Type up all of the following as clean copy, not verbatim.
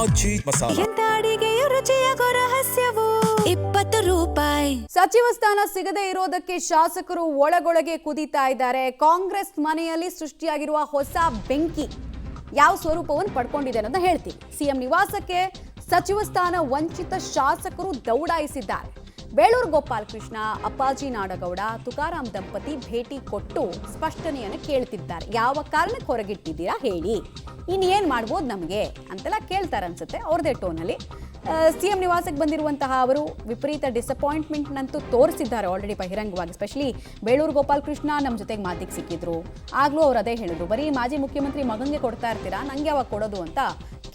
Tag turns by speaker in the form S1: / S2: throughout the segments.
S1: ಅಪ್ಪಾಜಿ ಮಸಾಲಾ.
S2: ಎಂತ ಅಡಿಗೆಯ ರುಚಿಯಾಗೋ ರಹಸ್ಯವು 20 ರೂಪಾಯಿ.
S3: ಸಚಿವ ಸ್ಥಾನ ಸಿಗದೇ ಇರೋದಕ್ಕೆ ಶಾಸಕರು ಒಳಗೊಳಗೆ ಕುದೀತಾ ಇದ್ದಾರೆ. ಕಾಂಗ್ರೆಸ್ ಮನೆಯಲ್ಲಿ ಸೃಷ್ಟಿಯಾಗಿರುವ ಹೊಸ ಬೆಂಕಿ ಯಾವ ಸ್ವರೂಪವನ್ನು ಪಡ್ಕೊಂಡಿದೆ ಅನ್ನೋದನ್ನ ಹೇಳ್ತೀವಿ. ಸಿಎಂ ನಿವಾಸಕ್ಕೆ ಸಚಿವ ಸ್ಥಾನ ವಂಚಿತ ಶಾಸಕರು ದೌಡಾಯಿಸಿದ್ದಾರೆ. ಬೇಳೂರು ಗೋಪಾಲಕೃಷ್ಣ, ಅಪ್ಪಾಜಿ ನಾಡಗೌಡ, ತುಕಾರಾಂ ದಂಪತಿ ಭೇಟಿ ಕೊಟ್ಟು ಸ್ಪಷ್ಟನೆಯನ್ನು ಕೇಳ್ತಿದ್ದಾರೆ. ಯಾವ ಕಾರಣಕ್ಕೆ ಹೊರಗಿಟ್ಟಿದ್ದೀರಾ ಹೇಳಿ, ಇನ್ನೇನು ಮಾಡ್ಬೋದು ನಮಗೆ ಅಂತೆಲ್ಲ ಕೇಳ್ತಾರೆ ಅನ್ಸುತ್ತೆ ಅವ್ರದೇ ಟೋನಲ್ಲಿ. ಸಿಎಂ ನಿವಾಸಕ್ಕೆ ಬಂದಿರುವಂತಹ ಅವರು ವಿಪರೀತ ಡಿಸಪಾಯಿಂಟ್ಮೆಂಟ್ನಂತೂ ತೋರಿಸಿದ್ದಾರೆ ಆಲ್ರೆಡಿ ಬಹಿರಂಗವಾಗಿ. ಸ್ಪೆಷಲಿ ಬೇಳೂರು ಗೋಪಾಲಕೃಷ್ಣ ನಮ್ಮ ಜೊತೆಗೆ ಮಾತಿಗೆ ಸಿಕ್ಕಿದ್ರು. ಆಗಲೂ ಅವ್ರು ಅದೇ ಹೇಳಿದ್ರು, ಬರೀ ಮಾಜಿ ಮುಖ್ಯಮಂತ್ರಿ ಮಗನಿಗೆ ಕೊಡ್ತಾ ಇರ್ತೀರಾ, ನಂಗೆ ಯಾವಾಗ ಕೊಡೋದು ಅಂತ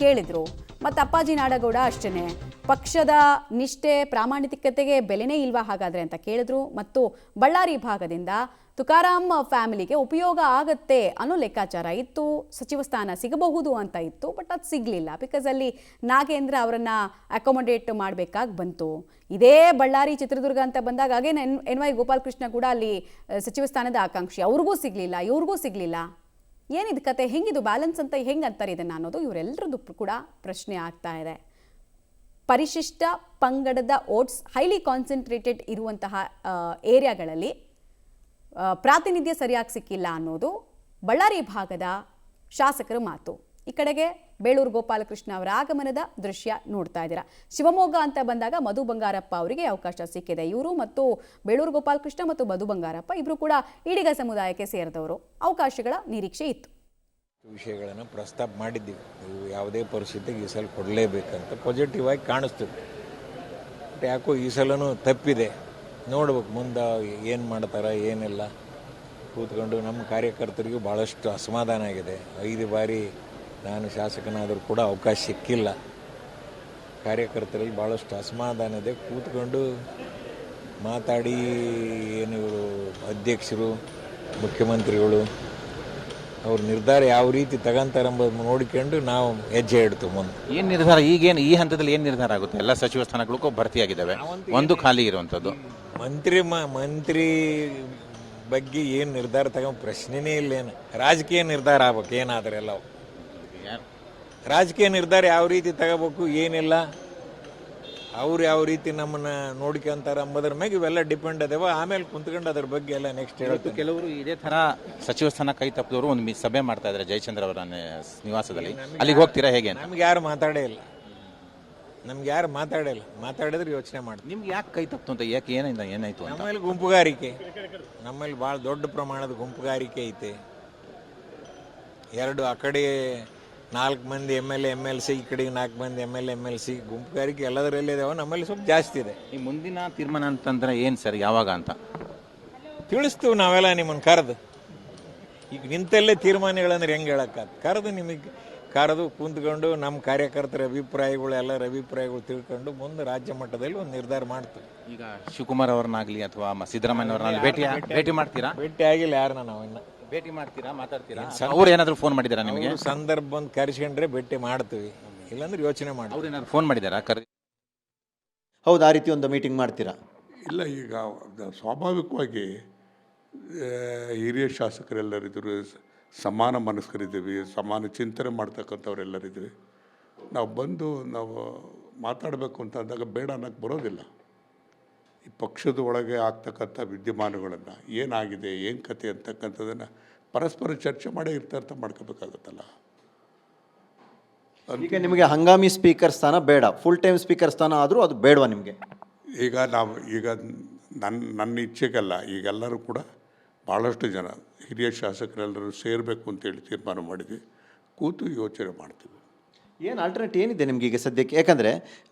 S3: ಕೇಳಿದ್ರು. ಮತ್ತು ಅಪ್ಪಾಜಿ ನಾಡಗೌಡ ಅಷ್ಟೇ, ಪಕ್ಷದ ನಿಷ್ಠೆ ಪ್ರಾಮಾಣಿಕತೆಗೆ ಬೆಲೆನೇ ಇಲ್ವಾ ಹಾಗಾದರೆ ಅಂತ ಕೇಳಿದ್ರು. ಮತ್ತು ಬಳ್ಳಾರಿ ಭಾಗದಿಂದ ತುಕಾರಾಂ ಫ್ಯಾಮಿಲಿಗೆ ಉಪಯೋಗ ಆಗತ್ತೆ ಅನ್ನೋ ಲೆಕ್ಕಾಚಾರ ಇತ್ತು, ಸಚಿವ ಸ್ಥಾನ ಸಿಗಬಹುದು ಅಂತ ಇತ್ತು. ಬಟ್ ಅದು ಸಿಗಲಿಲ್ಲ, ಬಿಕಾಸ್ ಅಲ್ಲಿ ನಾಗೇಂದ್ರ ಅವರನ್ನು ಅಕೊಮೊಡೇಟ್ ಮಾಡಬೇಕಾಗಿ ಬಂತು. ಇದೇ ಬಳ್ಳಾರಿ ಚಿತ್ರದುರ್ಗ ಅಂತ ಬಂದಾಗ ಹಾಗೆ ಎನ್ ವೈ ಗೋಪಾಲಕೃಷ್ಣ ಕೂಡ ಅಲ್ಲಿ ಸಚಿವ ಸ್ಥಾನದ ಆಕಾಂಕ್ಷಿ, ಅವ್ರಿಗೂ ಸಿಗಲಿಲ್ಲ, ಇವ್ರಿಗೂ ಸಿಗಲಿಲ್ಲ. ಏನಿದು ಕತೆ, ಹೆಂಗಿದು ಬ್ಯಾಲೆನ್ಸ್ ಅಂತ ಹೆಂಗೆ ಅಂತಾರೆ ಇದನ್ನು ಅನ್ನೋದು ಇವರೆಲ್ಲರದ್ದು ಕೂಡ ಪ್ರಶ್ನೆ ಆಗ್ತಾ ಇದೆ. ಪರಿಶಿಷ್ಟ ಪಂಗಡದ ಓಟ್ಸ್ ಹೈಲಿ ಕಾನ್ಸಂಟ್ರೇಟೆಡ್ ಇರುವಂತಹ ಏರಿಯಾಗಳಲ್ಲಿ ಪ್ರಾತಿನಿಧ್ಯ ಸರಿಯಾಗಿ ಸಿಕ್ಕಿಲ್ಲ ಅನ್ನೋದು ಬಳ್ಳಾರಿ ಭಾಗದ ಶಾಸಕರ ಮಾತು. ಈ ಕಡೆಗೆ ಬೇಳೂರು ಗೋಪಾಲಕೃಷ್ಣ ಅವರ ಆಗಮನದ ದೃಶ್ಯ ನೋಡ್ತಾ ಇದ್ದೀರಾ. ಶಿವಮೊಗ್ಗ ಅಂತ ಬಂದಾಗ ಮಧು ಬಂಗಾರಪ್ಪ ಅವರಿಗೆ ಅವಕಾಶ ಸಿಕ್ಕಿದೆ. ಇವರು ಮತ್ತು ಬೇಳೂರು ಗೋಪಾಲಕೃಷ್ಣ ಮತ್ತು ಮಧು ಬಂಗಾರಪ್ಪ ಇಬ್ಬರು ಕೂಡ ಈಡಿಗ ಸಮುದಾಯಕ್ಕೆ ಸೇರಿದವರು. ಅವಕಾಶಗಳ ನಿರೀಕ್ಷೆ ಇತ್ತು.
S4: ವಿಷಯಗಳನ್ನು ಪ್ರಸ್ತಾಪ ಮಾಡಿದ್ದೀವಿ. ಇವು ಯಾವುದೇ ಪರಿಸ್ಥಿತಿಗೆ ಈ ಸಲ ಕೊಡಲೇಬೇಕಂತ ಪಾಸಿಟಿವ್ ಆಗಿ ಕಾಣಿಸ್ತದೆ. ಬಟ್ ಯಾಕೋ ಈ ಸಲನೂ ತಪ್ಪಿದೆ. ನೋಡ್ಬೇಕು ಮುಂದೆ ಏನು ಮಾಡ್ತಾರೆ ಏನೆಲ್ಲ. ಕೂತ್ಕೊಂಡು ನಮ್ಮ ಕಾರ್ಯಕರ್ತರಿಗೂ ಭಾಳಷ್ಟು ಅಸಮಾಧಾನ ಆಗಿದೆ. 5 ಬಾರಿ ನಾನು ಶಾಸಕನಾದರೂ ಕೂಡ ಅವಕಾಶ ಸಿಕ್ಕಿಲ್ಲ. ಕಾರ್ಯಕರ್ತರಲ್ಲಿ ಭಾಳಷ್ಟು ಅಸಮಾಧಾನ ಇದೆ. ಕೂತ್ಕೊಂಡು ಮಾತಾಡಿ ಏನು ಇವರು ಅಧ್ಯಕ್ಷರು ಮುಖ್ಯಮಂತ್ರಿಗಳು ಅವ್ರ ನಿರ್ಧಾರ ಯಾವ ರೀತಿ ತಗೊಂತಾರೆಂಬುದು ನೋಡಿಕೊಂಡು ನಾವು ಹೆಜ್ಜೆ ಇಡ್ತೀವಿ ಮುಂದೆ.
S5: ಏನು ನಿರ್ಧಾರ ಈಗೇನು ಈ ಹಂತದಲ್ಲಿ ಏನು ನಿರ್ಧಾರ ಆಗುತ್ತೆ? ಎಲ್ಲ ಸಚಿವ ಸ್ಥಾನಗಳಿಗೂ ಭರ್ತಿಯಾಗಿದ್ದಾವೆ, ಒಂದು ಖಾಲಿ ಇರುವಂಥದ್ದು.
S4: ಮಂತ್ರಿ ಬಗ್ಗೆ ಏನು ನಿರ್ಧಾರ ತಗೊಂಡು ಪ್ರಶ್ನೆನೇ ಇಲ್ಲೇನು. ರಾಜಕೀಯ ನಿರ್ಧಾರ ಆಗ್ಬೇಕು ಏನಾದ್ರೆ ಎಲ್ಲ. ರಾಜಕೀಯ ನಿರ್ಧಾರ ಯಾವ ರೀತಿ ತಗೋಬೇಕು ಏನಿಲ್ಲ, ಅವ್ರು ಯಾವ ರೀತಿ ನಮ್ಮನ್ನು ನೋಡ್ಕೊಂತಾರೆ ಅಂಬೋದ್ರ ಮ್ಯಾಗ ಇವೆಲ್ಲ ಡಿಪೆಂಡ್ ಅದಾವ. ಆಮೇಲೆ ಕುಂತ್ಕೊಂಡು ಅದ್ರ ಬಗ್ಗೆ ಎಲ್ಲ ನೆಕ್ಸ್ಟ್ ಹೇಳೋದು.
S5: ಕೆಲವರು ಇದೇ ಥರ ಸಚಿವ ಸ್ಥಾನ ಕೈ ತಪ್ಪಿದವರು ಒಂದು ಸಭೆ ಮಾಡ್ತಾ ಇದ್ದಾರೆ ಜಯಚಂದ್ರ ಅವರ ನಿವಾಸದಲ್ಲಿ. ಅಲ್ಲಿಗೆ ಹೋಗ್ತೀರಾ ಹೇಗೆ?
S4: ನಮ್ಗೆ ಯಾರು ಮಾತಾಡೇ ಇಲ್ಲ. ಮಾತಾಡಿದ್ರೆ ಯೋಚನೆ ಮಾಡ್ತೀವಿ.
S5: ನಿಮ್ಗೆ ಯಾಕೆ ಕೈ ತಪ್ಪು ಅಂತ, ಯಾಕೆ ಏನಾಯ್ತು?
S4: ನಮ್ಮಲ್ಲಿ ಗುಂಪುಗಾರಿಕೆ, ನಮ್ಮಲ್ಲಿ ಭಾಳ ದೊಡ್ಡ ಪ್ರಮಾಣದ ಗುಂಪುಗಾರಿಕೆ ಐತೆ. 2 ಆ ಕಡೆ 4 ಮಂದಿ MLC, ಈ ಕಡೆಗೆ 4 ಮಂದಿ MLC ಗುಂಪುಗಾರಿಕೆ ಎಲ್ಲದರಲ್ಲಿ ಇದಾವೆ. ನಮ್ಮಲ್ಲಿ ಸ್ವಲ್ಪ ಜಾಸ್ತಿ ಇದೆ.
S5: ಈ ಮುಂದಿನ ತೀರ್ಮಾನ ಅಂತಂದ್ರೆ ಏನು ಸರ್, ಯಾವಾಗ ಅಂತ
S4: ತಿಳಿಸ್ತೀವಿ ನಾವೆಲ್ಲ ನಿಮ್ಮನ್ನು ಕರೆದು. ಈಗ ನಿಂತಲ್ಲೇ ತೀರ್ಮಾನಗಳಂದ್ರೆ ಹೆಂಗೆ ಹೇಳೋಕ್ಕಾಗ್ತದೆ? ನಿಮಗೆ ಕರೆದು ಕುಂತ್ಕೊಂಡು ನಮ್ಮ ಕಾರ್ಯಕರ್ತರ ಅಭಿಪ್ರಾಯಗಳು ಎಲ್ಲರ ಅಭಿಪ್ರಾಯಗಳು ತಿಳ್ಕೊಂಡು ಮುಂದೆ ರಾಜ್ಯ ಮಟ್ಟದಲ್ಲಿ ಒಂದು ನಿರ್ಧಾರ ಮಾಡ್ತೀವಿ.
S5: ಈಗ ಶಿವಕುಮಾರ್ ಅವ್ರನ್ನಾಗಲಿ ಅಥವಾ ಸಿದ್ದರಾಮಯ್ಯ ಅವ್ರನ್ನಾಗಲಿ ಭೇಟಿ ಮಾಡ್ತೀರಾ?
S4: ಭೇಟಿ ಆಗಿಲ್ಲ ಯಾರನ್ನ ನಾವು ಇನ್ನು.
S5: ಭೇಟಿ ಮಾಡ್ತೀರಾ, ಮಾತಾಡ್ತೀರಾ? ಅವ್ರು ಏನಾದರೂ ಫೋನ್ ಮಾಡಿದಾರಾ ನಿಮಗೆ?
S4: ಸಂದರ್ಭ ಬಂದು ಕರೆಸ್ಕೊಂಡ್ರೆ ಭೇಟಿ ಮಾಡ್ತೀವಿ, ಇಲ್ಲಾಂದ್ರೆ ಯೋಚನೆ ಮಾಡಿ.
S5: ಅವ್ರು ಏನಾದ್ರು ಫೋನ್ ಮಾಡಿದಾರಾ?
S6: ಹೌದು, ಆ ರೀತಿ ಒಂದು ಮೀಟಿಂಗ್ ಮಾಡ್ತೀರಾ?
S7: ಇಲ್ಲ, ಈಗ ಸ್ವಾಭಾವಿಕವಾಗಿ ಹಿರಿಯ ಶಾಸಕರೆಲ್ಲರಿದ್ದರು, ಸಮಾನ ಮನಸ್ಕರಿದ್ದೀವಿ, ಸಮಾನ ಚಿಂತನೆ ಮಾಡ್ತಕ್ಕಂಥವ್ರೆಲ್ಲರಿದ್ದೀವಿ. ನಾವು ಮಾತಾಡಬೇಕು ಅಂತ ಅಂದಾಗ ಬೇಡ ಅನ್ನೋಕ್ಕೆ ಬರೋದಿಲ್ಲ. ಈ ಪಕ್ಷದ ಒಳಗೆ ಆಗ್ತಕ್ಕಂಥ ವಿದ್ಯಮಾನಗಳನ್ನು ಏನಾಗಿದೆ, ಏನು ಕತೆ ಅಂತಕ್ಕಂಥದ್ದನ್ನು ಪರಸ್ಪರ ಚರ್ಚೆ ಮಾಡೇ ಇರ್ತಾರ್ಥ ಮಾಡ್ಕೋಬೇಕಾಗತ್ತಲ್ಲ.
S6: ಈಗ ನಿಮಗೆ ಹಂಗಾಮಿ ಸ್ಪೀಕರ್ ಸ್ಥಾನ ಬೇಡ, ಫುಲ್ ಟೈಮ್ ಸ್ಪೀಕರ್ ಸ್ಥಾನ ಆದರೂ ಅದು ಬೇಡವಾ ನಿಮಗೆ?
S7: ಈಗ ನನ್ನ ಇಚ್ಛೆಗಲ್ಲ, ಈಗೆಲ್ಲರೂ ಕೂಡ ಭಾಳಷ್ಟು ಜನ ಹಿರಿಯ ಶಾಸಕರೆಲ್ಲರೂ ಸೇರಬೇಕು ಅಂತೇಳಿ ತೀರ್ಮಾನ ಮಾಡಿದ್ವಿ. ಕೂತು ಯೋಚನೆ ಮಾಡ್ತೀವಿ.
S6: ಏನು ಆಲ್ಟರ್ನೇಟ್ ಏನಿದೆ ನಿಮಗೆ ಈಗ ಸದ್ಯಕ್ಕೆ? ಯಾಕಂದರೆ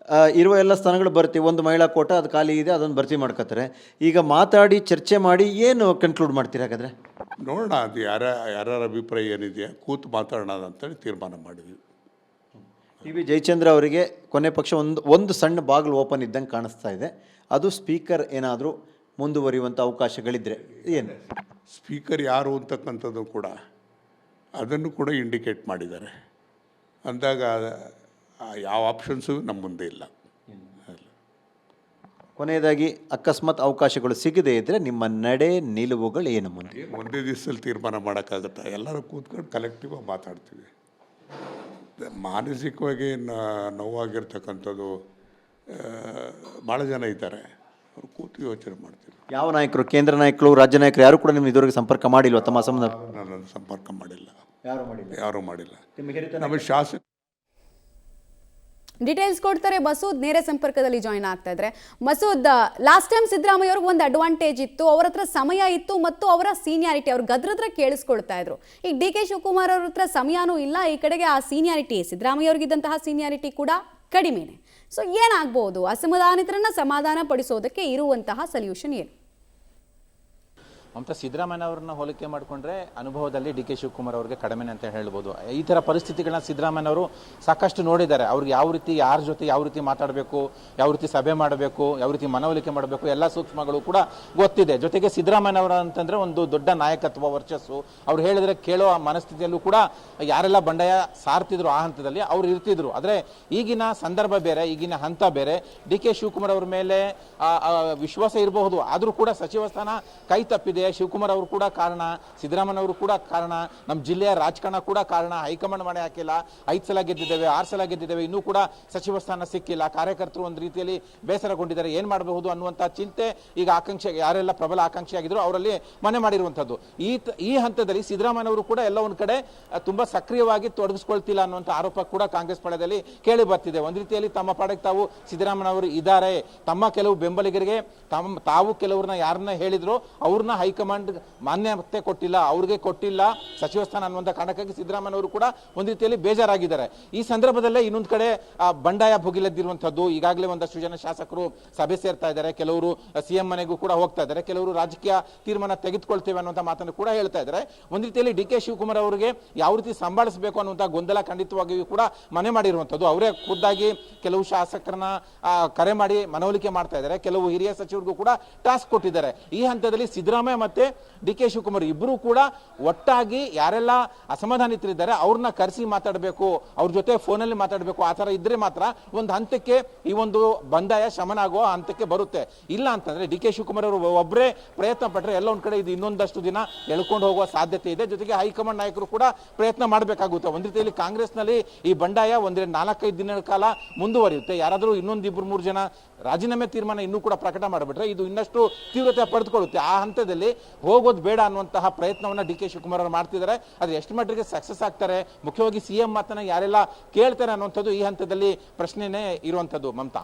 S6: ಇರುವ ಎಲ್ಲ ಸ್ಥಾನಗಳು ಬರ್ತೀವಿ, ಒಂದು ಮಹಿಳಾ ಕೋಟ ಅದು ಖಾಲಿ ಇದೆ, ಅದನ್ನು ಭರ್ತಿ ಮಾಡ್ಕೋತಾರೆ. ಈಗ ಮಾತಾಡಿ ಚರ್ಚೆ ಮಾಡಿ ಏನು ಕನ್ಕ್ಲೂಡ್ ಮಾಡ್ತೀರಿ ಹಾಗಾದರೆ?
S7: ನೋಡೋಣ, ಅದು ಯಾರ್ಯಾರ ಅಭಿಪ್ರಾಯ ಏನಿದೆಯಾ ಕೂತು ಮಾತಾಡೋಣ ಅಂತೇಳಿ ತೀರ್ಮಾನ ಮಾಡಿದ್ವಿ.
S6: ಟಿ.ವಿ. ಜಯಚಂದ್ರ ಅವರಿಗೆ ಕೊನೆ ಪಕ್ಷ ಒಂದು ಸಣ್ಣ ಬಾಗಿಲು ಓಪನ್ ಇದ್ದಂಗೆ ಕಾಣಿಸ್ತಾ ಇದೆ. ಅದು ಸ್ಪೀಕರ್ ಏನಾದರೂ ಮುಂದುವರಿಯುವಂಥ ಅವಕಾಶಗಳಿದ್ದರೆ ಏನು?
S7: ಸ್ಪೀಕರ್ ಯಾರು ಅಂತಕ್ಕಂಥದ್ದು ಕೂಡ ಅದನ್ನು ಕೂಡ ಇಂಡಿಕೇಟ್ ಮಾಡಿದ್ದಾರೆ. ಅಂದಾಗ ಯಾವ ಆಪ್ಷನ್ಸು ನಮ್ಮ ಮುಂದೆ ಇಲ್ಲ.
S6: ಕೊನೆಯದಾಗಿ ಅಕಸ್ಮಾತ್ ಅವಕಾಶಗಳು ಸಿಗದೇ ಇದ್ದರೆ ನಿಮ್ಮ ನಡೆ ನಿಲುವುಗಳು ಏನು?
S7: ಒಂದೇ ದಿವಸದಲ್ಲಿ ತೀರ್ಮಾನ ಮಾಡೋಕ್ಕಾಗತ್ತಾ? ಎಲ್ಲರೂ ಕೂತ್ಕೊಂಡು ಕಲೆಕ್ಟಿವ್ ಆಗಿ ಮಾತಾಡ್ತೀವಿ. ಮಾನಸಿಕವಾಗಿ ನೋವಾಗಿರ್ತಕ್ಕಂಥದ್ದು ಭಾಳ ಜನ ಇದ್ದಾರೆ. ಅವ್ರು ಕೂತು ಯೋಚನೆ ಮಾಡ್ತೀವಿ.
S6: ಯಾವ ನಾಯಕರು, ಕೇಂದ್ರ ನಾಯಕರು, ರಾಜ್ಯ ನಾಯಕರು ಯಾರು ಕೂಡ ನಿಮ್ಮ ಇದುವರೆಗೆ ಸಂಪರ್ಕ ಮಾಡಿಲ್ವ ತಮ್ಮ ಸಂಬಂಧ?
S7: ನನ್ನನ್ನು ಸಂಪರ್ಕ ಮಾಡಿಲ್ಲ,
S6: ಯಾರು ಮಾಡಿಲ್ಲ.
S7: ನಮ್ಮ ಶಾಸಕ
S3: ಡೀಟೇಲ್ಸ್ ಕೊಡ್ತಾರೆ ಮಸೂದ್, ನೇರ ಸಂಪರ್ಕದಲ್ಲಿ ಜಾಯಿನ್ ಆಗ್ತಾ ಇದ್ರೆ. ಮಸೂದ್, ಲಾಸ್ಟ್ ಟೈಮ್ ಸಿದ್ದರಾಮಯ್ಯ ಅವ್ರಿಗೆ ಒಂದು ಅಡ್ವಾಂಟೇಜ್ ಇತ್ತು, ಅವರ ಹತ್ರ ಸಮಯ ಇತ್ತು ಮತ್ತು ಅವರ ಸೀನಿಯಾರಿಟಿ, ಅವ್ರು ಗದ್ರತ್ರ ಕೇಳಿಸ್ಕೊಳ್ತಾ ಇದ್ರು. ಈಗ ಡಿ ಕೆ ಶಿವಕುಮಾರ್ ಅವ್ರ ಹತ್ರ ಸಮಯನೂ ಇಲ್ಲ, ಈ ಕಡೆಗೆ ಆ ಸೀನಿಯಾರಿಟಿ ಸಿದ್ದರಾಮಯ್ಯ ಅವ್ರಿಗಿದ್ದಂತಹ ಸೀನಿಯಾರಿಟಿ ಕೂಡ ಕಡಿಮೆನೆ. ಸೊ ಏನಾಗ್ಬೋದು? ಅಸಮಾಧಾನಿತರನ್ನ ಸಮಾಧಾನ ಪಡಿಸೋದಕ್ಕೆ ಇರುವಂತಹ ಸೊಲ್ಯೂಷನ್ ಏನು?
S5: ಮಮತಾ, ಸಿದ್ದರಾಮಯ್ಯ ಅವ್ರನ್ನ ಹೋಲಿಕೆ ಮಾಡಿಕೊಂಡ್ರೆ ಅನುಭವದಲ್ಲಿ ಡಿ ಕೆ ಶಿವಕುಮಾರ್ ಅವ್ರಿಗೆ ಕಡಿಮೆನೆ ಅಂತ ಹೇಳ್ಬೋದು. ಈ ಥರ ಪರಿಸ್ಥಿತಿಗಳನ್ನ ಸಿದ್ದರಾಮಯ್ಯ ಅವರು ಸಾಕಷ್ಟು ನೋಡಿದ್ದಾರೆ. ಅವ್ರಿಗೆ ಯಾವ ರೀತಿ ಯಾರ ಜೊತೆ ಯಾವ ರೀತಿ ಮಾತಾಡಬೇಕು, ಯಾವ ರೀತಿ ಸಭೆ ಮಾಡಬೇಕು, ಯಾವ ರೀತಿ ಮನವೊಲಿಕೆ ಮಾಡಬೇಕು, ಎಲ್ಲ ಸೂಕ್ಷ್ಮಗಳು ಕೂಡ ಗೊತ್ತಿದೆ. ಜೊತೆಗೆ ಸಿದ್ದರಾಮಯ್ಯ ಅವರ ಅಂತಂದರೆ ಒಂದು ದೊಡ್ಡ ನಾಯಕತ್ವ ವರ್ಚಸ್ಸು, ಅವ್ರು ಹೇಳಿದ್ರೆ ಕೇಳೋ ಮನಸ್ಥಿತಿಯಲ್ಲೂ ಕೂಡ ಯಾರೆಲ್ಲ ಬಂಡಾಯ ಸಾರ್ತಿದ್ರು ಆ ಹಂತದಲ್ಲಿ ಅವ್ರು ಇರ್ತಿದ್ರು. ಆದರೆ ಈಗಿನ ಸಂದರ್ಭ ಬೇರೆ, ಈಗಿನ ಹಂತ ಬೇರೆ. ಡಿ ಕೆ ಶಿವಕುಮಾರ್ ಅವ್ರ ಮೇಲೆ ವಿಶ್ವಾಸ ಇರಬಹುದು, ಆದರೂ ಕೂಡ ಸಚಿವ ಸ್ಥಾನ ಕೈ ತಪ್ಪಿದೆ. ಶಿವಕುಮಾರ್ ಅವರು ಕೂಡ ಕಾರಣ, ಸಿದ್ದರಾಮಯ್ಯ ಅವರು ಕೂಡ ಕಾರಣ, ನಮ್ಮ ಜಿಲ್ಲೆಯ ರಾಜಕಾರಣ ಕೂಡ ಕಾರಣ. ಹೈಕಮಾಂಡ್ ಮನೆ ಹಾಕಿಲ್ಲ, 5 ಸಲ ಗೆದ್ದಿದ್ದೇವೆ, 6 ಸಲ ಗೆದ್ದಿದ್ದೇವೆ, ಇನ್ನೂ ಕೂಡ ಸಚಿವ ಸ್ಥಾನ ಸಿಕ್ಕಿಲ್ಲ. ಕಾರ್ಯಕರ್ತರು ಒಂದು ರೀತಿಯಲ್ಲಿ ಬೇಸರಗೊಂಡಿದ್ದಾರೆ, ಏನು ಮಾಡಬಹುದು ಅನ್ನುವಂಥ ಚಿಂತೆ ಈಗ ಆಕಾಂಕ್ಷೆ, ಯಾರೆಲ್ಲ ಪ್ರಬಲ ಆಕಾಂಕ್ಷಿ ಆಗಿದ್ರು ಅವರಲ್ಲಿ ಮನೆ ಮಾಡಿರುವಂಥದ್ದು. ಈ ಹಂತದಲ್ಲಿ ಸಿದ್ದರಾಮಯ್ಯ ಅವರು ಕೂಡ ಎಲ್ಲ ಒಂದು ಕಡೆ ತುಂಬಾ ಸಕ್ರಿಯವಾಗಿ ತೊಡಗಿಸ್ಕೊಳ್ತಿಲ್ಲ ಅನ್ನುವಂಥ ಆರೋಪ ಕೂಡ ಕಾಂಗ್ರೆಸ್ ಪಕ್ಷದಲ್ಲಿ ಕೇಳಿ ಬರ್ತಿದೆ. ಒಂದು ರೀತಿಯಲ್ಲಿ ತಮ್ಮ ಪಾಡಕ್ಕೆ ತಾವು ಸಿದ್ದರಾಮಯ್ಯ ಅವರು ಇದ್ದಾರೆ, ತಮ್ಮ ಕೆಲವು ಬೆಂಬಲಿಗರಿಗೆ ತಾವು ಕೆಲವ್ರನ್ನ ಯಾರನ್ನ ಹೇಳಿದ್ರು ಅವ್ರನ್ನ ಹೈಕಮಾಂಡ್ ಮಾನ್ಯತೆ ಕೊಟ್ಟಿಲ್ಲ, ಅವ್ರಿಗೆ ಕೊಟ್ಟಿಲ್ಲ ಸಚಿವ ಸ್ಥಾನ ಅನ್ನುವಂಥ ಕಾರಣಕ್ಕಾಗಿ ಸಿದ್ದರಾಮಯ್ಯ ಅವರು ಕೂಡ ಒಂದು ರೀತಿಯಲ್ಲಿ ಬೇಜಾರಾಗಿದ್ದಾರೆ. ಈ ಸಂದರ್ಭದಲ್ಲೇ ಇನ್ನೊಂದು ಕಡೆ ಬಂಡಾಯ ಭುಗಿಲೆದ್ದಿರುವಂಥದ್ದು. ಈಗಾಗಲೇ ಒಂದಷ್ಟು ಜನ ಶಾಸಕರು ಸಭೆ ಸೇರ್ತಾ ಇದ್ದಾರೆ, ಕೆಲವರು ಸಿಎಂ ಮನೆಗೂ ಕೂಡ ಹೋಗ್ತಾ ಇದ್ದಾರೆ, ಕೆಲವರು ರಾಜಕೀಯ ತೀರ್ಮಾನ ತೆಗೆದುಕೊಳ್ತೇವೆ ಅನ್ನುವಂಥ ಮಾತನ್ನು ಕೂಡ ಹೇಳ್ತಾ ಇದ್ದಾರೆ. ಒಂದು ರೀತಿಯಲ್ಲಿ ಡಿ ಕೆ ಶಿವಕುಮಾರ್ ಅವರಿಗೆ ಯಾವ ರೀತಿ ಸಂಭಾಳಿಸಬೇಕು ಅನ್ನುವಂಥ ಗೊಂದಲ ಖಂಡಿತವಾಗಿಯೂ ಕೂಡ ಮನೆ ಮಾಡಿರುವಂಥದ್ದು. ಅವರೇ ಖುದ್ದಾಗಿ ಕೆಲವು ಶಾಸಕರನ್ನ ಕರೆ ಮಾಡಿ ಮನವೊಲಿಕೆ ಮಾಡ್ತಾ ಇದ್ದಾರೆ, ಕೆಲವು ಹಿರಿಯ ಸಚಿವರಿಗೂ ಕೂಡ ಟಾಸ್ಕ್ ಕೊಟ್ಟಿದ್ದಾರೆ. ಈ ಹಂತದಲ್ಲಿ ಸಿದ್ದರಾಮಯ್ಯ ಮತ್ತೆ ಡಿ ಕೆ ಶಿವಕುಮಾರ್ ಇಬ್ಬರು ಕೂಡ ಒಟ್ಟಾಗಿ ಯಾರೆಲ್ಲ ಅಸಮಾಧಾನಿತರಿದ್ದಾರೆ ಅವ್ರನ್ನ ಕರೆಸಿ ಮಾತಾಡಬೇಕು, ಅವ್ರ ಜೊತೆ ಫೋನಲ್ಲಿ ಮಾತಾಡಬೇಕು. ಆ ಥರ ಇದ್ರೆ ಮಾತ್ರ ಒಂದು ಹಂತಕ್ಕೆ ಈ ಒಂದು ಬಂಡಾಯ ಶಮನ ಆಗುವ ಹಂತಕ್ಕೆ ಬರುತ್ತೆ. ಇಲ್ಲ ಅಂತಂದ್ರೆ ಡಿ ಕೆ ಶಿವಕುಮಾರ್ ಅವರು ಒಬ್ಬರೇ ಪ್ರಯತ್ನ ಪಟ್ಟರೆ ಎಲ್ಲ ಒಂದು ಕಡೆ ಇದು ಇನ್ನೊಂದಷ್ಟು ದಿನ ಎಳ್ಕೊಂಡು ಹೋಗುವ ಸಾಧ್ಯತೆ ಇದೆ. ಜೊತೆಗೆ ಹೈಕಮಾಂಡ್ ನಾಯಕರು ಕೂಡ ಪ್ರಯತ್ನ ಮಾಡಬೇಕಾಗುತ್ತೆ. ಒಂದು ರೀತಿಯಲ್ಲಿ ಕಾಂಗ್ರೆಸ್ನಲ್ಲಿ ಈ ಬಂಡಾಯ 4-5 ದಿನಗಳ ಕಾಲ ಮುಂದುವರಿಯುತ್ತೆ. ಯಾರಾದರೂ 1-2-3 ಜನ ರಾಜೀನಾಮೆ ತೀರ್ಮಾನ ಇನ್ನೂ ಕೂಡ ಪ್ರಕಟ ಮಾಡಿಬಿಟ್ರೆ ಇದು ಇನ್ನಷ್ಟು ತೀವ್ರತೆ ಪಡೆದುಕೊಳ್ಳುತ್ತೆ. ಆ ಹಂತದಲ್ಲಿ ಹೋಗೋದು ಬೇಡ ಅನ್ನುವಂತಹ ಪ್ರಯತ್ನವನ್ನ ಡಿ ಕೆ ಶಿವಕುಮಾರ್ ಅವರು ಮಾಡ್ತಿದ್ದಾರೆ. ಅದು ಎಷ್ಟು ಮಟ್ಟಿಗೆ ಸಕ್ಸಸ್ ಆಗ್ತಾರೆ, ಮುಖ್ಯವಾಗಿ ಸಿಎಂ ಮಾತನ್ನ ಯಾರೆಲ್ಲ ಕೇಳ್ತಾರೆ ಅನ್ನುವಂಥದ್ದು ಈ ಹಂತದಲ್ಲಿ ಪ್ರಶ್ನೆನೇ ಇರುವಂಥದ್ದು. ಮಮತಾ.